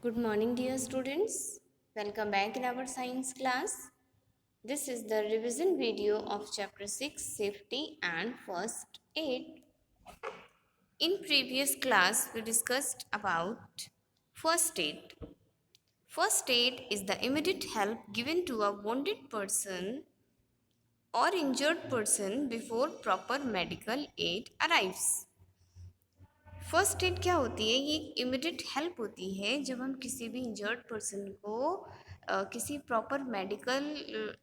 Good morning, dear students. Welcome back in our science class. This is the revision video of chapter 6 Safety and First Aid. In previous class, we discussed about first aid. First aid is the immediate help given to a wounded person or injured person before proper medical aid arrives. First aid क्या होती है? ये एक immediate help होती है जब हम किसी भी इंजर्ड पर्सन को किसी प्रॉपर मेडिकल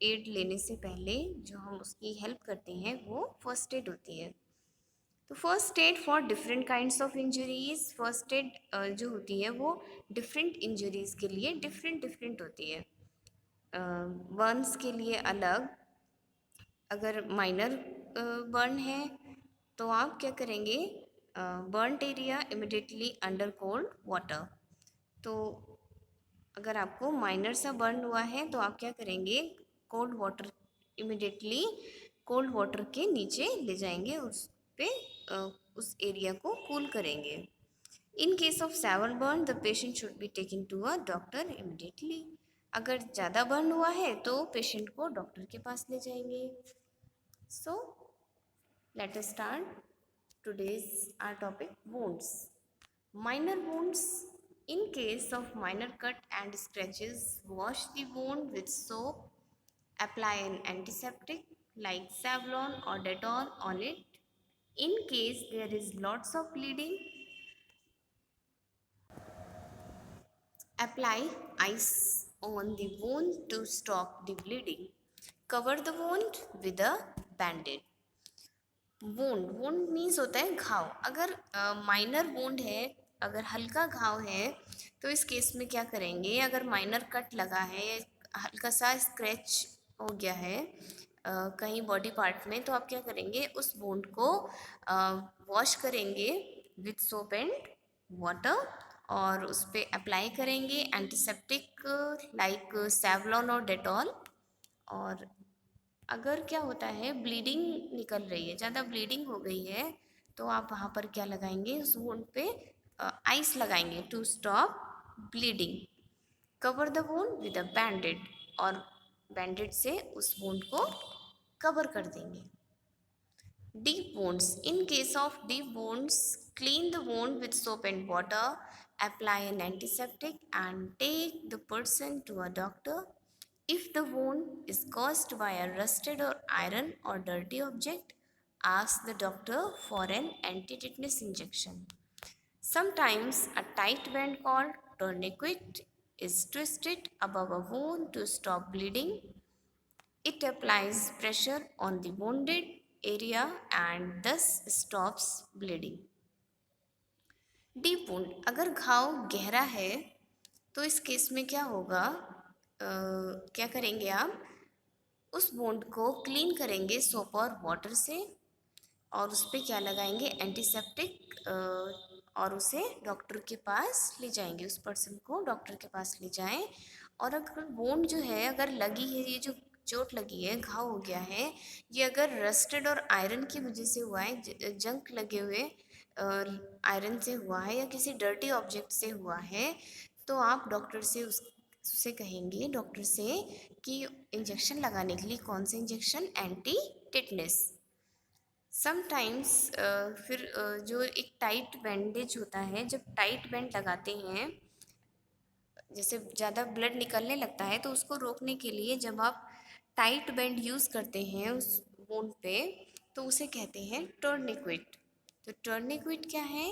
एड लेने से पहले जो हम उसकी हेल्प करते हैं वो फर्स्ट एड होती है। तो first aid for different kinds of injuries, first aid जो होती है वो डिफरेंट इंजरीज के लिए डिफरेंट डिफरेंट होती है। बर्न्स के लिए अलग, अगर माइनर बर्न है तो आप क्या करेंगे? Burned area immediately under cold water. तो अगर आपको माइनर सा बर्न हुआ है तो आप क्या करेंगे? Cold water, immediately cold water के नीचे ले जाएंगे, उस पे उस एरिया को कूल करेंगे। In case of severe burn the patient should be taken to a doctor immediately. अगर ज़्यादा बर्न हुआ है तो पेशेंट को डॉक्टर के पास ले जाएंगे। So, let us start today's our topic wounds. Minor wounds. In case of minor cut and scratches, wash the wound with soap. Apply an antiseptic like Savlon or Dettol on it. In case there is lots of bleeding, apply ice on the wound to stop the bleeding. Cover the wound with a bandage. Wound wound means होता है घाव। अगर minor wound है, अगर हल्का घाव है तो इस केस में क्या करेंगे? अगर माइनर कट लगा है या हल्का सा स्क्रैच हो गया है कहीं बॉडी पार्ट में, तो आप क्या करेंगे? उस वोंड को वॉश करेंगे विथ सोप एंड वाटर और उस पर अप्लाई करेंगे एंटीसेप्टिक लाइक सेवलॉन और डेटॉल। और अगर क्या होता है, ब्लीडिंग निकल रही है, ज़्यादा ब्लीडिंग हो गई है, तो आप वहाँ पर क्या लगाएंगे? उस वुंड पे आइस लगाएंगे to stop bleeding. Cover the wound with a bandaid, और बैंडेड से उस वुंड को कवर कर देंगे। Deep wounds. In case of deep wounds, clean the wound with soap and water, apply an antiseptic, and take the person to a doctor. If the wound is caused by a rusted or iron or dirty object, ask the doctor for an anti-tetanus injection. Sometimes a tight band called tourniquet is twisted above a wound to stop bleeding. It applies pressure on the wounded area and thus stops bleeding. Deep wound, अगर घाव गहरा है तो इस case में क्या होगा? क्या करेंगे आप? उस वुंड को क्लीन करेंगे सोप और वाटर से और उस पर क्या लगाएंगे? एंटीसेप्टिक, और उसे डॉक्टर के पास ले जाएंगे, उस पर्सन को डॉक्टर के पास ले जाएं। और अगर वोंड जो है, अगर लगी है, ये जो चोट लगी है, घाव हो गया है, ये अगर रस्टेड और आयरन की वजह से हुआ है, जंक लगे हुए आयरन से हुआ है या किसी डर्टी ऑब्जेक्ट से हुआ है, तो आप डॉक्टर से उससे कहेंगे, डॉक्टर से, कि इंजेक्शन लगाने के लिए कौन सा इंजेक्शन? Anti tetanus. समटाइम्स फिर जो एक टाइट बैंडेज होता है, जब टाइट बैंड लगाते हैं, जैसे ज़्यादा ब्लड निकलने लगता है, तो उसको रोकने के लिए जब आप टाइट बैंड यूज़ करते हैं उस वुंड पे, तो उसे कहते हैं टर्निक्विट। तो टर्निक्विट क्या है?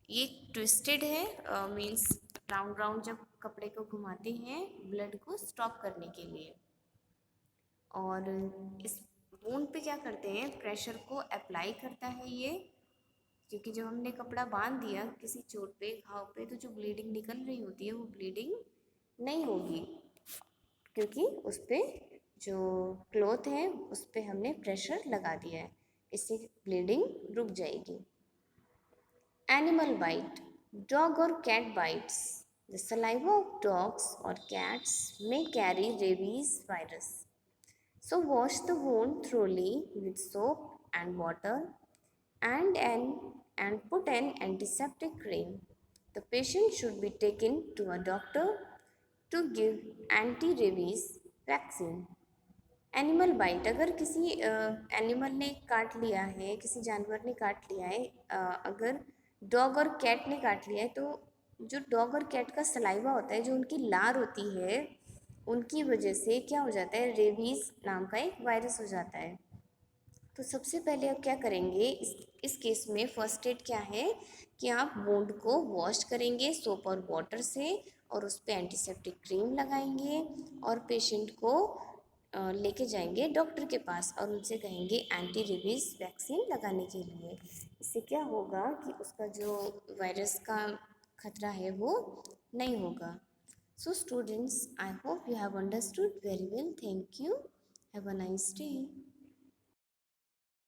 ये ट्विस्टेड है, मीन्स राउंड राउंड जब कपड़े को घुमाते हैं ब्लड को स्टॉप करने के लिए। और इस वुंड पे क्या करते हैं? प्रेशर को अप्लाई करता है ये, क्योंकि जब हमने कपड़ा बांध दिया किसी चोट पे, घाव पे, तो जो ब्लीडिंग निकल रही होती है वो ब्लीडिंग नहीं होगी, क्योंकि उस पर जो क्लॉथ है उस पर हमने प्रेशर लगा दिया है, इससे ब्लीडिंग रुक जाएगी। Animal bite. Dog or cat bites. The saliva of dogs or cats may carry rabies virus. So wash the wound thoroughly with soap and water and put an antiseptic cream. The patient should be taken to a doctor to give anti-rabies vaccine. Animal bite, अगर किसी animal ने काट लिया है, किसी जानवर ने काट लिया है, अगर डॉग और कैट ने काट लिया है, तो जो डॉग और कैट का सलाइवा होता है, जो उनकी लार होती है, उनकी वजह से क्या हो जाता है, रेबीज नाम का एक वायरस हो जाता है। तो सबसे पहले आप क्या करेंगे, इस केस में फर्स्ट एड क्या है कि आप वुंड को वॉश करेंगे सोप और वाटर से, और उस पर एंटीसेप्टिक क्रीम लगाएंगे, और पेशेंट को लेके जाएंगे डॉक्टर के पास और उनसे कहेंगे एंटी रेबीज़ वैक्सीन लगाने के लिए। इससे क्या होगा कि उसका जो वायरस का खतरा है वो नहीं होगा। So students, I hope you have understood very well. Thank you. Have a nice day.